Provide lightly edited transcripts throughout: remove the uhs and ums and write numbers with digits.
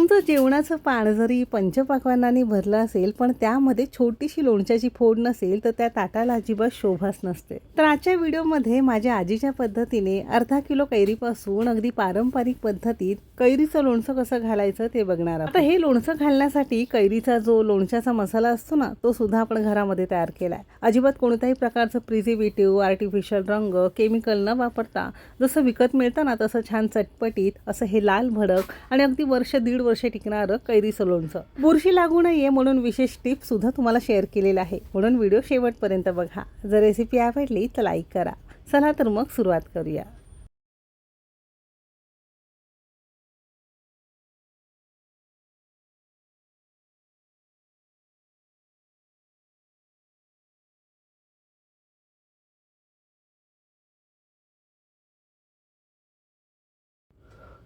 तुमचं जेवणाचं पान जरी पंचपक्वान्नांनी भरलं असेल पण त्यामध्ये छोटीशी लोणच्याची फोड नसेल तर त्या ताटाला अजिबात शोभाच नसते। तर आजच्या व्हिडिओमध्ये माझ्या आजीच्या पद्धतीने अर्धा किलो कैरीपासून अगदी पारंपरिक पद्धतीत कैरीचं लोणचं कसं घालायचं ते बघणार आहोत। आता हे लोणचं घालण्यासाठी कैरीचा जो लोणच्याचा मसाला असतो ना तो सुद्धा आपण घरामध्ये तयार केलाय। अजिबात कोणत्याही प्रकारचं प्रिझर्वेटिव्ह, आर्टिफिशियल रंग, केमिकल न वापरता जसं विकत मिळतं ना तसं छान चटपटीत असं हे लाल भडक आणि अगदी वर्ष दीड वर्ष टिकणारं कैरीचं लोणचं। बुरशी लागू नये म्हणून विशेष टिप्स सुद्धा तुम्हाला शेअर केलेला आहे, म्हणून व्हिडिओ शेवटपर्यंत बघा। जर रेसिपी आवडली तर लाईक करा। चला तर मग सुरुवात करूया।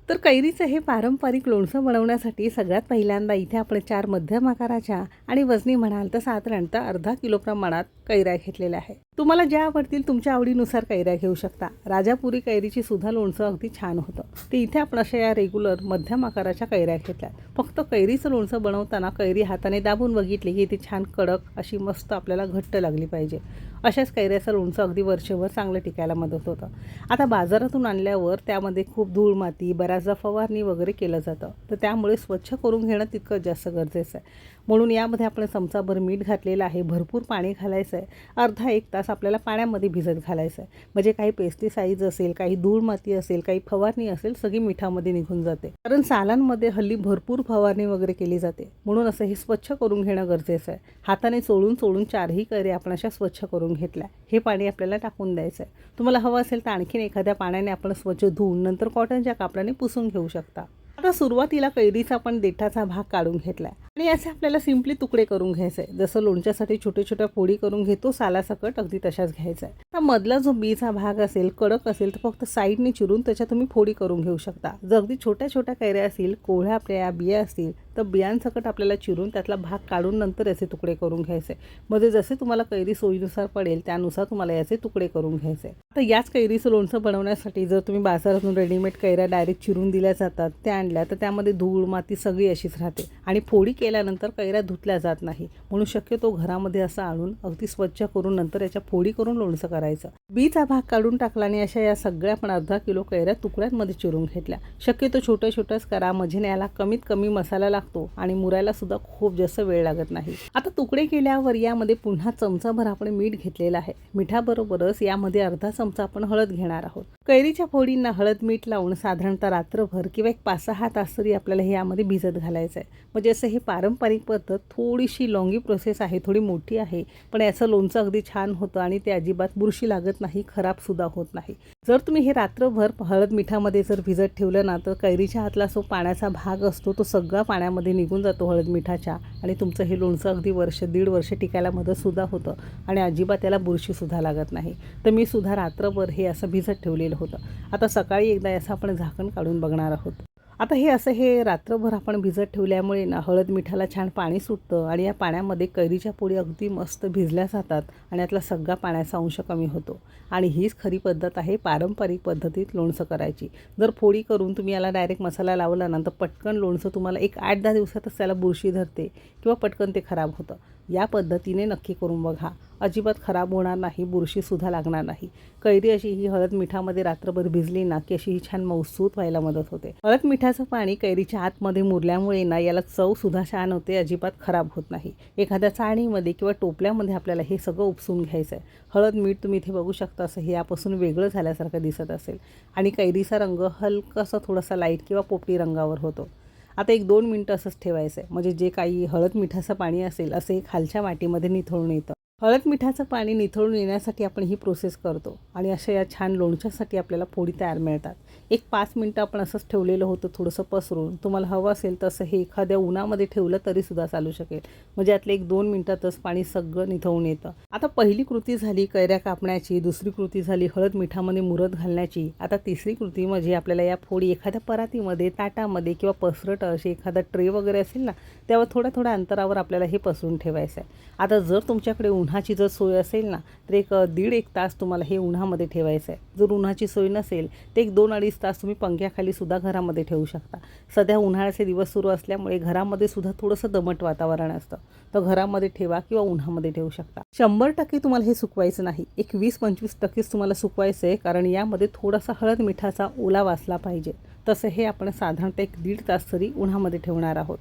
तर कैरीचं हे पारंपरिक लोणचं बनवण्यासाठी सगळ्यात पहिल्यांदा इथे आपण 4 मध्यम आकाराच्या आणि वजनी म्हणाल तर साधारणतः अर्धा किलो प्रमाणात कैऱ्या घेतलेल्या आहे। तुम्हाला ज्या आवडतील तुमच्या आवडीनुसार कैऱ्या घेऊ शकता। राजापुरी कैरीची सुद्धा लोणचं अगदी छान होतं, ते इथे आपण अशा या रेग्युलर मध्यम आकाराच्या कैऱ्या घेतल्या। फक्त कैरीचं लोणचं बनवताना कैरी हाताने दाबून बघितली की ती छान कडक अशी मस्त आपल्याला घट्ट लागली पाहिजे। अशाच कैऱ्याचं लोणचं अगदी वर्षभर चांगलं टिकायला मदत होतं। आता बाजारातून आणल्यावर त्यामध्ये खूप धूळ माती, बऱ्याचदा फवारणी वगैरे केलं जातं, तर त्यामुळे स्वच्छ करून घेणं तितकं जास्त गरजेचं आहे। म्हणून यामध्ये आपण चमचाभर मीठ घातलेलं आहे, भरपूर पाणी घालायचं आहे, अर्धा एक तास आपल्याला पाण्यामध्ये भिजत घालायचं आहे। म्हणजे काही पेस्टिसाइड्स असेल, काही धूळ माती असेल, काही फवारणी असेल, सगळी मिठामध्ये निघून जाते। कारण सालांमध्ये हल्ली भरपूर फवारणी वगैरे केली जाते, म्हणून असं हे स्वच्छ करून घेणं गरजेचं आहे। हाताने चोळून चोळून 4ही कैऱ्या आपण अशा स्वच्छ करून घेतल्या। हे पाणी आपल्याला टाकून द्यायचं आहे। तुम्हाला हवं असेल तर आणखीन एखाद्या पाण्याने आपण स्वच्छ धुवून नंतर कॉटनच्या कापडाने पुसून घेऊ शकता। आता सुरुवातीला कैरीचा आपण देठाचा भाग काढून घेतलाय आणि असे आपल्याला सिंपली तुकडे करून घ्यायचे आहे। जसं लोणच्यासाठी छोटे छोटे फोडी करून घेतो सालासकट अगदी तशाच घ्यायचा आहे। आता मधला जो बीचा भाग असेल, कडक असेल तर फक्त साईडने चिरून त्याच्या तुम्ही फोडी करून घेऊ शकता। जर अगदी छोट्या छोट्या कैऱ्या असतील, कोवळ्या आपल्या बिया असतील तर बियांसकट आपल्याला चिरून त्यातला भाग काढून नंतर याचे तुकडे करून घ्यायचे। म्हणजे जसे तुम्हाला कैरी सोयीनुसार पडेल त्यानुसार तुम्हाला याचे तुकडे करून घ्यायचे। आता याच कैरीचं लोणचं बनवण्यासाठी जर तुम्ही बाजारातून रेडीमेड कैऱ्या डायरेक्ट चिरून दिल्या जातात त्या आणल्या तर त्यामध्ये धूळ माती सगळी अशीच राहते आणि फोडी केल्यानंतर कैऱ्या धुतल्या जात नाही। म्हणून शक्यतो घरामध्ये असं आणून अगदी स्वच्छ करून नंतर याच्या फोडी करून लोणचं करायचं। बीचा भाग काढून टाकला आणि अशा या सगळ्या आपण अर्धा किलो कैऱ्या तुकड्यांमध्ये चिरून घेतल्या। शक्यतो छोट्या छोट्याच करा, म्हणजे याला कमीत कमी मसाला लागतो आणि मुरायला सुद्धा खूप जास्त वेळ लागत नाही। आता तुकडे केल्यावर यामध्ये पुन्हा चमचाभर आपण मीठ घेतलेलं आहे। मिठाबरोबरच यामध्ये अर्धा चमचा आपण हळद घेणार आहोत। कैरीच्या फोडींना हळद मीठ लावून साधारणतः रात्रभर किंवा एक 5-6 तास तरी आपल्याला हे यामध्ये भिजत घालायचं आहे। म्हणजे असं हे पारंपरिक पद्धत थोडीशी लॉंगी प्रोसेस आहे, थोडी मोठी आहे, पण याचं लोणचं अगदी छान होतं आणि ते अजिबात बुरशी लागत नाही, खराब सुद्धा होत नाही। जर तुम्ही हे रात्रभर हळद मिठामध्ये जर भिजत ठेवलं ना तर कैरीच्या हातला जो पाण्याचा भाग असतो तो सगळा पाण्यामध्ये निघून जातो हळद मिठाच्या आणि तुमचं हे लोणचं अगदी वर्ष दीड वर्ष टिकायला मदत सुद्धा होतं आणि अजिबात त्याला बुरशी सुद्धा लागत नाही। तर मी सुद्धा रात्रभर हे असं भिजत ठेवलेलं होतं। आता सकाळी एकदा याचं आपण झाकण काढून बघणार आहोत। आता हे रात्रभर आपण भिजत ठेवल्यामुळे ना हळद मिठाला छान पाणी सुटतं आणि या पाण्यामध्ये कैरीच्या फोडी अगदी मस्त भिजल्या जातात आणि यातला सगळा पाण्याचा अंश कमी होतो आणि हीच खरी पद्धत आहे पारंपरिक पद्धतीत लोणचं करायची। जर फोडी करून तुम्ही याला डायरेक्ट मसाला लावला ना तर पटकन लोणचं तुम्हाला एक 8-10 दिवसातच त्याला बुरशी धरते किंवा पटकन ते खराब होतं। या पद्धतीने नक्की करून बघा, अजिबात खराब होणार नाही, बुरशीसुद्धा लागणार नाही। कैरी अशी ही हळद मिठामध्ये रात्रभर भिजली ना की अशी ही छान मऊसूत व्हायला मदत होते। हळद मिठाचं पाणी कैरीच्या आतमध्ये मुरल्यामुळे ना याला चवसुद्धा छान होते, अजिबात खराब होत नाही। एखाद्या चाळणीमध्ये किंवा टोपल्यामध्ये आपल्याला हे सगळं उपसून घ्यायचं आहे। हळद मीठ तुम्ही इथे बघू शकता असं हे यापासून वेगळं झाल्यासारखं दिसत असेल आणि कैरीचा रंग हलकासा थोडासा लाईट किंवा पोपटी रंगावर होतो। आता 1-2 मिनटं असंच ठेवायचं आहे, म्हणजे जे काही हळद मिठाचं पाणी असेल असे खालच्या वाटीमध्ये निथळून येतं। हळद मिठाचं पाणी निथळून येण्यासाठी आपण ही प्रोसेस करतो आणि अशा या छान लोणच्यासाठी आपल्याला फोडी तयार मिळतात। एक 5 मिनटं आपण असंच ठेवलेलं होतं थोडंसं पसरून। तुम्हाला हवं असेल तसं हे एखाद्या उन्हामध्ये ठेवलं तरीसुद्धा चालू शकेल, म्हणजे यातले 1-2 मिनटातच पाणी सगळं निथळून येतं। आता पहिली कृती झाली कैऱ्या कापण्याची, दुसरी कृती झाली हळद मिठामध्ये मुरत घालण्याची। आता तिसरी कृती म्हणजे आपल्याला या फोडी एखाद्या परातीमध्ये, ताटामध्ये किंवा पसरट अशी एखादा ट्रे वगैरे असेल ना त्यावर थोड्या थोड्या अंतरावर आपल्याला हे पसरून ठेवायचं आहे। आता जर तुमच्याकडे उन्हाची जर सोय असेल ना तर एक 1.5 तास तुम्हाला हे उन्हामध्ये ठेवायचं आहे. जर उन्हाची सोय नसेल तर एक 2-2.5 तास तुम्ही पंख्याखाली सुद्धा घरामध्ये ठेवू शकता. सध्या उन्हाळ्याचे दिवस सुरू असल्यामुळे घरामध्ये सुद्धा थोडंसं दमट वातावरण असतं, तर घरामध्ये ठेवा किंवा उन्हामध्ये ठेवू शकता. 100% तुम्हाला हे सुकवायचं नाही, एक 20-25%च तुम्हाला सुकवायचं आहे, कारण यामध्ये थोडासा हळद मिठाचा ओलावा असला पाहिजे. तसं हे आपण साधारणतः एक 1.5 तास तरी उन्हामध्ये ठेवणार आहोत.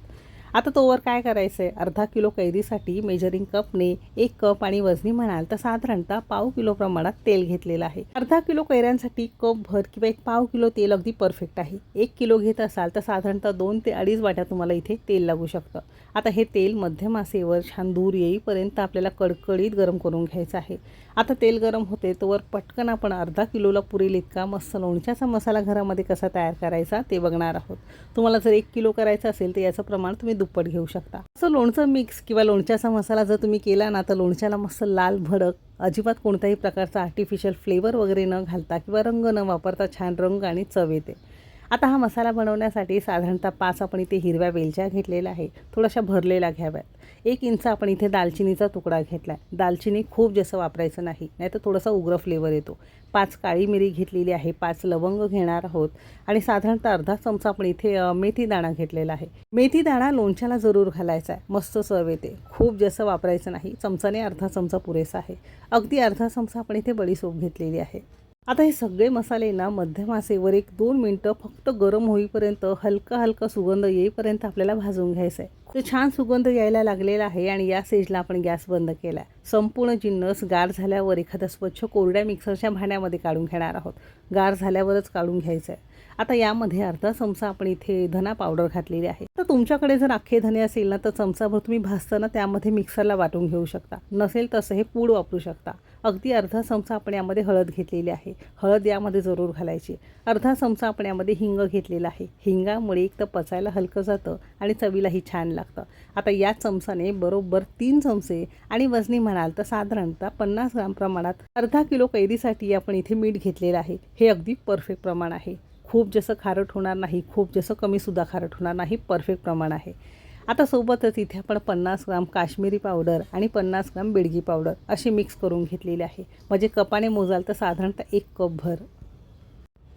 आता तोवर काय करायचं आहे, अर्धा किलो कैरीसाठी मेजरिंग कपने 1 कप आणि वजनी म्हणाल तर साधारणतः पाव किलो प्रमाणात तेल घेतलेलं आहे. अर्धा किलो कैऱ्यांसाठी कप भर किंवा एक पाव किलो तेल अगदी परफेक्ट आहे. 1 किलो घेत असाल तर साधारणतः 2 ते 2.5 वाट्या तुम्हाला इथे तेल लागू शकतं. आता हे तेल मध्यम आचेवर छान धूर येईपर्यंत आपल्याला कडकडीत गरम करून घ्यायचं आहे. आता तेल गरम होते तोवर पटकन आपण अर्धा किलोला पुरेल इतका मस्त लोणच्याचा मसाला घरामध्ये कसा तयार करायचा ते बघणार आहोत. तुम्हाला जर 1 किलो करायचं असेल तर याचं प्रमाण तुम्ही दुप्पट घेऊ शकता. असं लोणचं मिक्स किंवा लोणच्याचा मसाला जर तुम्ही केला ना तर लोणच्याला मस्त लाल भडक, अजिबात कोणत्याही प्रकारचा आर्टिफिशियल फ्लेवर वगैरे न घालता किंवा रंग न वापरता छान रंग आणि चव येते. आता हा मसाला बनवण्यासाठी साधारणतः 5 आपण इथे हिरव्या वेलच्या घेतलेल्या आहे, थोड्याशा भरलेल्या घ्याव्यात. 1 इंच आपण इथे दालचिनीचा तुकडा घेतला आहे. दालचिनी खूप जास्त वापरायचं नाही, नाहीतर थोडासा उग्र फ्लेवर येतो. 5 काळी मिरी घेतलेली आहे, 5 लवंग घेणार आहोत आणि साधारणतः अर्धा चमचा आपण इथे मेथी दाणा घेतलेला आहे. मेथी दाणा लोणच्याला जरूर घालायचा आहे, मस्त चव येते. खूप जास्त वापरायचं नाही, चमचाने अर्धा चमचा पुरेसा आहे. अगदी अर्धा चमचा आपण इथे बडीशोप घेतलेली आहे. आता हे सगळे मसाले ना मध्यम आचेवर 1-2 मिनटं फक्त गरम होईपर्यंत, हलका हलका सुगंध येईपर्यंत आपल्याला भाजून घ्यायचं आहे. तो छान सुगंध यायला लागलेला आहे आणि या स्टेजला आपण गॅस बंद केला आहे. संपूर्ण जिन्नस गार झाल्यावर एखाद्या स्वच्छ कोरड्या मिक्सरच्या भांड्यामध्ये काढून घेणार आहोत. गार झाल्यावरच काढून घ्यायचं आहे. आता यामध्ये अर्धा चमचा आपण इथे धना पावडर घातलेली आहे. तर तुमच्याकडे जर अख्खे धने असेल ना तर चमचाभर तुम्ही भाजताना त्यामध्ये मिक्सरला वाटून घेऊ शकता. नसेल तसं हे पूड वापरू शकता. अगदी अर्धा चमचा आपण यामध्ये हळद घेतलेली आहे, हळद यामध्ये जरूर घालायची. अर्धा चमचा आपण यामध्ये हिंग घेतलेला आहे. हिंगामुळे एक तर पचायला हलकं जातं आणि चवीलाही छान लागतं. आता या चमचाने बरोबर 3 चमचे आणि वजनी म्हणाल तर साधारणतः 50 ग्राम प्रमाणात अर्धा किलो कैरीसाठी आपण इथे मीठ घेतलेलं आहे. हे अगदी परफेक्ट प्रमाण आहे. खूप जास्त खारट होणार नाही, खूप जास्त कमीसुद्धा खारट होणार नाही, परफेक्ट प्रमाण आहे. आता सोबतच इथे आपण 50 ग्राम काश्मीरी पावडर आणि 50 ग्राम बेडगी पावडर अशी मिक्स करून घेतलेली आहे. म्हणजे कपाने मोजाल तर साधारणतः 1 कप भर.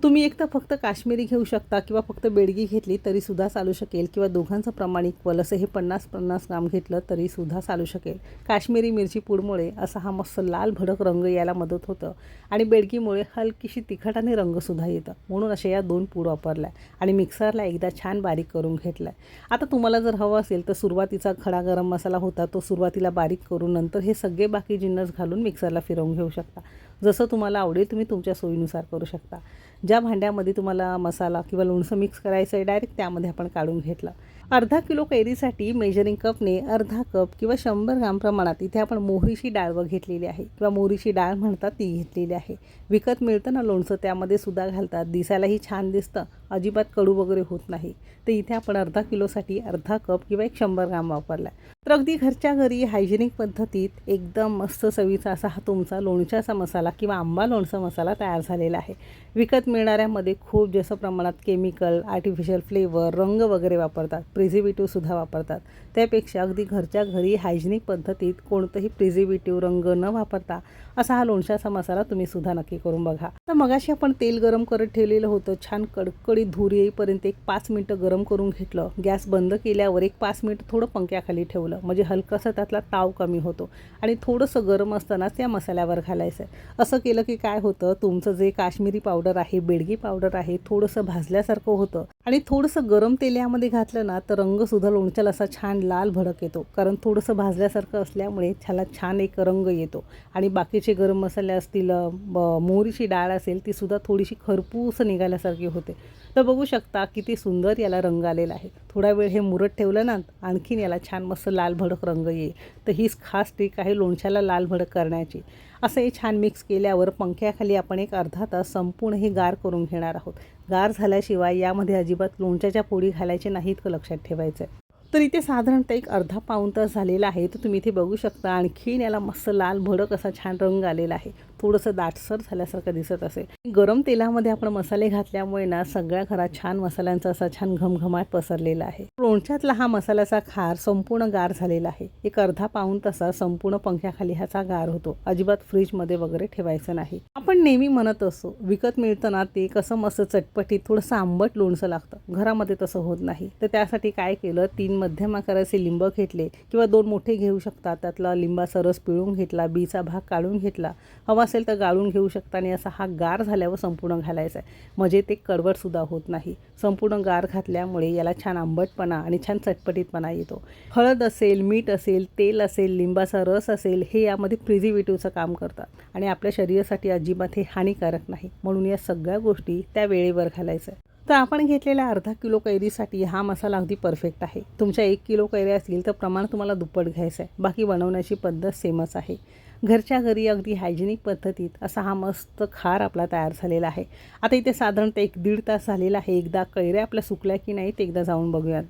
तुम्ही एक तर फक्त काश्मीरी घेऊ शकता किंवा फक्त बेडगी घेतली तरीसुद्धा चालू शकेल, किंवा दोघांचं प्रमाण इक्वल असं हे 50-50 ग्राम घेतलं तरीसुद्धा चालू शकेल. काश्मीरी मिरची पूडमुळे असा हा मस्त लाल भडक रंग यायला मदत होतं आणि बेडगीमुळे हलकीशी तिखट आणि रंगसुद्धा येतं, म्हणून अशा या 2 पूड वापरल्या आणि मिक्सरला एकदा छान बारीक करून घेतला. आता तुम्हाला जर हवं असेल तर सुरुवातीचा खडा गरम मसाला होता तो सुरुवातीला बारीक करून नंतर हे सगळे बाकी जिन्नस घालून मिक्सरला फिरवून घेऊ शकता. जसं तुम्हाला आवडेल तुम्ही तुमच्या सोयीनुसार करू शकता. ज्या भांड्यामध्ये तुम्हाला मसाला किंवा लोणचं मिक्स करायचं आहे डायरेक्ट त्यामध्ये आपण काढून घेतलं. अर्धा किलो कैरीसाठी मेजरिंग कपने अर्धा कप किंवा 100 ग्राम प्रमाणात इथे आपण मोहरीची डाळ घेतलेली आहे किंवा मोहरीची डाळ म्हणतात ती घेतलेली आहे. विकत मिळतं ना लोणचं, त्यामध्ये सुद्धा घालतात, दिसायलाही छान दिसतं, अजिबात कडू वगैरे होत नाही. तर इथे आपण अर्धा किलोसाठी अर्धा कप किंवा एक 100 ग्राम वापरला. तर अगदी घरच्या घरी हायजेनिक पद्धतीत एकदम मस्त चवीचा असा हा तुमचा लोणच्याचा मसाला किंवा आंबा लोणचा मसाला तयार झालेला आहे. विकत मिळणाऱ्यामध्ये खूप जास्त प्रमाणात केमिकल, आर्टिफिशियल फ्लेवर, रंग वगैरे वापरतात, प्रिझर्वेटिव्हसुद्धा वापरतात. त्यापेक्षा अगदी घरच्या घरी हायजेनिक पद्धतीत कोणतंही प्रिझर्वेटिव्ह, रंग न वापरता असा हा लोणच्याचा मसाला तुम्ही सुद्धा नक्की करून बघा. तर मगाशी आपण तेल गरम करत ठेवलेलं होतं, छान कडकडीत धूर येईपर्यंत एक 5 मिनटं गरम करून घेतलं. गॅस बंद केल्यावर एक 5 मिनिट थोडं पंख्याखाली ठेवलं, म्हणजे हलकासा त्यातला ताव कमी होतो आणि थोडंसं गरम असतानाच त्या मसाल्यावर घालायचं आहे. असं केलं की काय होतं, तुमचं जे काश्मीरी पावडर आहे, बेडगी पावडर आहे, थोडंसं भाजल्यासारखं होतं आणि थोडंसं गरम तेल यामध्ये घातलं ना तर रंगसुद्धा लोणच्याला असा छान लाल भडक येतो, कारण थोडंसं भाजल्यासारखं असल्यामुळे त्याला छान एक रंग येतो. आणि बाकीचे गरम मसाले असतील, मोहरीची डाळ असेल ती सुद्धा थोडीशी खरपूस निघाल्यासारखी होते. तर बघू शकता किती सुंदर याला रंग आलेला आहे. थोडा वेळ हे मुरत ठेवलं ना आणखीन याला छान मस्त लाल भडक रंग येईल. तर हीच खास ट्रिक आहे लोणच्याला लाल भडक करण्याची. असं हे छान मिक्स केल्यावर पंख्याखाली आपण एक अर्धा तास संपूर्ण हे गार करून घेणार आहोत. गार झाल्याशिवाय यामध्ये अजिबात लोणच्याच्या पोळी घालायचे नाहीत का लक्षात ठेवायचं आहे. तर इथे साधारणतः एक अर्धा-पाऊण तास झालेला आहे. तर तुम्ही इथे बघू शकता आणखीन याला मस्त लाल भडक असा छान रंग आलेला आहे. थोडंसं दाटसर झाल्यासारखं दिसत असेल. गरम तेलामध्ये आपण मसाले घातल्यामुळे ना सगळ्या घरात छान मसाल्यांचा असा छान घमघमाट पसरलेला आहे. लोणच्यातला हा मसाल्याचा खार संपूर्ण गार झालेला आहे. एक अर्धा पाऊण तासात संपूर्ण पंख्याखाली ह्याचा गार होतो. अजिबात फ्रीजमध्ये वगैरे ठेवायचं नाही. आपण नेहमी म्हणत असतो विकत मिळतं ना ते कसं मस्त चटपटीत थोडंसं आंबट लोणचं लागतं. घरामध्ये तसं होत नाही. तर त्यासाठी काय केलं, 3 मध्यम आकाराचे लिंब घेतले किंवा 2 मोठे घेऊ शकता. त्यातला लिंबाचा रस पिळून घेतला, बीचा भाग काढून घेतला. हवा असेल तर गाळून घेऊ शकता आणि असा हा गार झाल्यावर संपूर्ण घालायचा आहे. म्हणजे ते कडवटसुद्धा होत नाही. संपूर्ण गार घातल्यामुळे याला छान आंबटपणा आणि छान चटपटीतपणा येतो. हळद असेल, मीठ असेल, तेल असेल, लिंबाचा रस असेल, हे यामध्ये प्रिझर्व्हेटिव्हचं काम करतात आणि आपल्या शरीरासाठी अजिबात हे हानिकारक नाही. म्हणून या सगळ्या गोष्टी त्या वेळेवर घालायचं आहे. तर आपण घेतलेल्या अर्धा किलो कैरीसाठी हा मसाला अगदी परफेक्ट आहे. तुमच्या 1 किलो कैऱ्या असतील तर प्रमाण तुम्हाला दुप्पट घ्यायचं आहे. बाकी बनवण्याची पद्धत सेमच आहे. घरच्या घरी अगदी हायजेनिक पद्धतीत असा हा मस्त खार आपला तयार झालेला आहे. आता इथे साधारणतः 1-1.5 तास झालेला आहे. एकदा कैऱ्या आपल्या सुकल्या की नाही ते एकदा जाऊन बघूयात.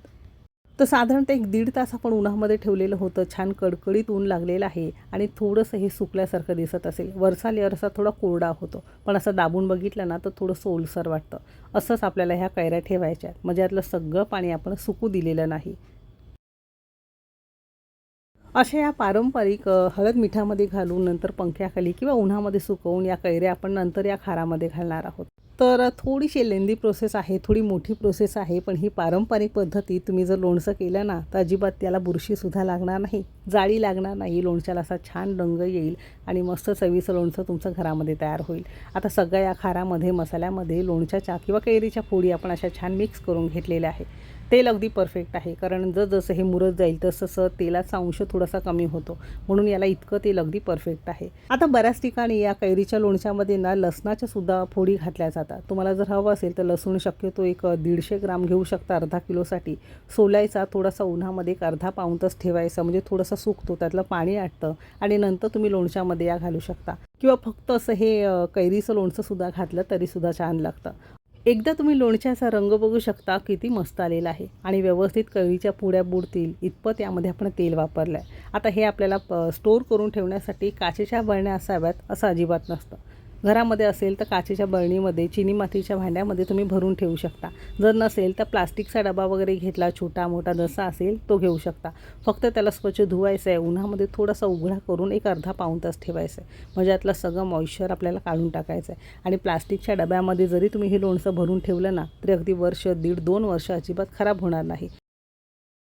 तर साधारणतः 1-1.5 तास आपण उन्हामध्ये ठेवलेलं होतं. छान कडकडीत ऊन लागलेलं आहे आणि थोडंसं हे सुकल्यासारखं दिसत असेल. वरचा लेअर असा थोडा कोरडा होतो, पण असं दाबून बघितलं ना तर थोडंसं ओलसर वाटतं. असंच आपल्याला ह्या कैऱ्या ठेवायच्या आहेत. म्हणजे यातलं सगळं पाणी आपण सुकू दिलेलं नाही. अशा या पारंपरिक हळद मिठामध्ये घालून नंतर पंख्याखाली किंवा उन्हामध्ये सुकवून या कैऱ्या आपण नंतर या खारामध्ये घालणार आहोत. तर थोडीशी लेंदी प्रोसेस आहे, थोडी मोठी प्रोसेस आहे, पण ही पारंपरिक पद्धती तुम्ही जर लोणचं केलं ना तर अजिबात त्याला बुरशीसुद्धा लागणार नाही, जाळी लागणार नाही. लोणच्याला असा छान रंग येईल आणि मस्त चवीचं लोणचं तुमचं घरामध्ये तयार होईल. आता सगळ्या या खारामध्ये मसाल्यामध्ये लोणच्याच्या किंवा कैरीच्या फोडी आपण अशा छान मिक्स करून घेतलेल्या आहे. तेल अगदी परफेक्ट आहे, कारण जसं हे मुरत जाईल तसं तेलाचा अंश थोडासा कमी होतो. म्हणून याला इतकं तेल अगदी परफेक्ट आहे. आता बऱ्याच ठिकाणी या कैरीच्या लोणच्यामध्ये ना लसणाच्या सुद्धा फोडी घातल्या जातात. तुम्हाला जर हवं असेल तर लसूण शक्यतो एक 150 ग्राम घेऊ शकता अर्धा किलोसाठी. सोलायचा, थोडासा उन्हामध्ये एक अर्धा पाऊण तास ठेवायचा, म्हणजे थोडासा सुकतो, त्यातलं पाणी आटतं आणि नंतर तुम्ही लोणच्यामध्ये या घालू शकता. किंवा फक्त असं हे कैरीचं लोणचंसुद्धा घातलं तरीसुद्धा छान लागतं. एकदा तुम्ही लोणच्याचा रंग बघू शकता किती मस्त आलेला आहे आणि व्यवस्थित कैरीच्या पुड्या बुडतील इतपत यामध्ये आपण तेल वापरलं आहे. आता हे आपल्याला स्टोअर करून ठेवण्यासाठी काचेच्या बरण्या असाव्यात असं अजिबात नसतं. घरामध्ये असेल तर काचेच्या बरणीमध्ये, चिनी मातीच्या भांड्यामध्ये तुम्ही भरून ठेवू शकता. जर नसेल तर प्लास्टिकचा डबा वगैरे घेतला, छोटा मोठा जसा असेल तो घेऊ शकता. फक्त त्याला स्वच्छ धुवायचं आहे, उन्हामध्ये थोडासा उघडा करून एक अर्धा पाऊण तास ठेवायचं आहे. म्हणजे यातलं सगळं मॉइश्चर आपल्याला काढून टाकायचं आहे. आणि प्लास्टिकच्या डब्यामध्ये जरी तुम्ही हे लोणचं भरून ठेवलं ना तरी अगदी वर्ष, 1.5-2 वर्ष अजिबात खराब होणार नाही.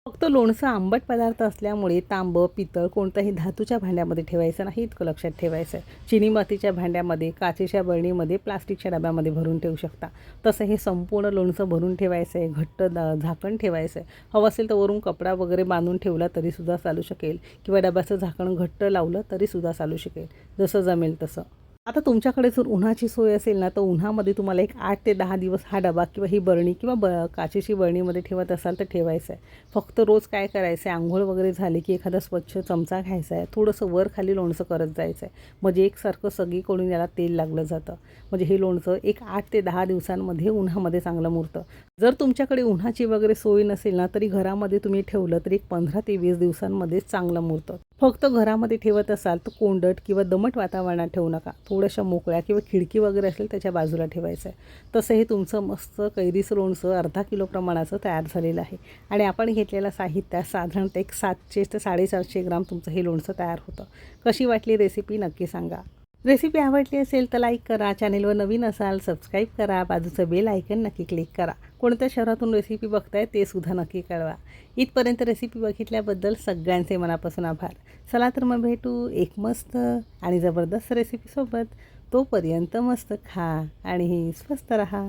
फक्त लोणचं आंबट पदार्थ असल्यामुळे तांबं, पितळ कोणत्याही धातूच्या भांड्यामध्ये ठेवायचं नाही, इतकं लक्षात ठेवायचं आहे. चिनी मातीच्या भांड्यामध्ये, काचेच्या बरणीमध्ये, प्लास्टिकच्या डब्यामध्ये भरून ठेवू शकता. तसं हे संपूर्ण लोणचं भरून ठेवायचं आहे. घट्ट झाकण ठेवायचं आहे. हवं असेल तर वरून कपडा वगैरे बांधून ठेवला तरीसुद्धा चालू शकेल किंवा डब्याचं झाकण घट्ट लावलं तरीसुद्धा चालू शकेल, जसं जमेल तसं. आता तुमच्याकडे जर उन्हाची सोय असेल ना तर उन्हामध्ये तुम्हाला एक 8 ते 10 दिवस हा डबा किंवा ही बरणी किंवा काचेची बरणीमध्ये ठेवत असाल तर ठेवायचं आहे. फक्त रोज काय करायचं आहे, आंघोळ वगैरे झाली की एखादा स्वच्छ चमचा घ्यायचा आहे, थोडंसं वर खाली लोणचं करत जायचं आहे. म्हणजे एकसारखं सगळीकडून याला तेल लागलं जातं. म्हणजे हे लोणचं एक 8 ते 10 दिवसांमध्ये उन्हामध्ये चांगलं मुरतं. जर तुमच्याकडे उन्हाची वगैरे सोय नसेल ना तरी घरामध्ये तुम्ही ठेवलं तरी एक 15 ते 20 दिवसांमध्येच चांगलं मुरतं. फक्त घरामध्ये ठेवत असाल तर कोंडट किंवा दमट वातावरणात ठेवू नका. थोड्याशा मोकळ्या किंवा खिडकी वगैरे असेल त्याच्या बाजूला ठेवायचं आहे. तसं हे तुमचं मस्त कैरीचं लोणचं अर्धा किलो प्रमाणाचं तयार झालेलं आहे. आणि आपण घेतलेलं साहित्य साधारणतः एक 700 ते 450 ग्राम तुमचं हे लोणचं तयार होतं. कशी वाटली रेसिपी नक्की सांगा. रेसिपी आवडली असेल तर लाईक करा, चॅनेलवर नवीन असाल सबस्क्राईब करा, बाजूचं बेल आयकन नक्की क्लिक करा. कोणत्या शहरातून रेसिपी बघताय ते सुद्धा नक्की कळवा. इथपर्यंत रेसिपी बघितल्याबद्दल सगळ्यांचे मनापासून आभार. चला तर मग भेटू एक मस्त आणि जबरदस्त रेसिपीसोबत. तोपर्यंत मस्त खा आणि स्वस्त रहा.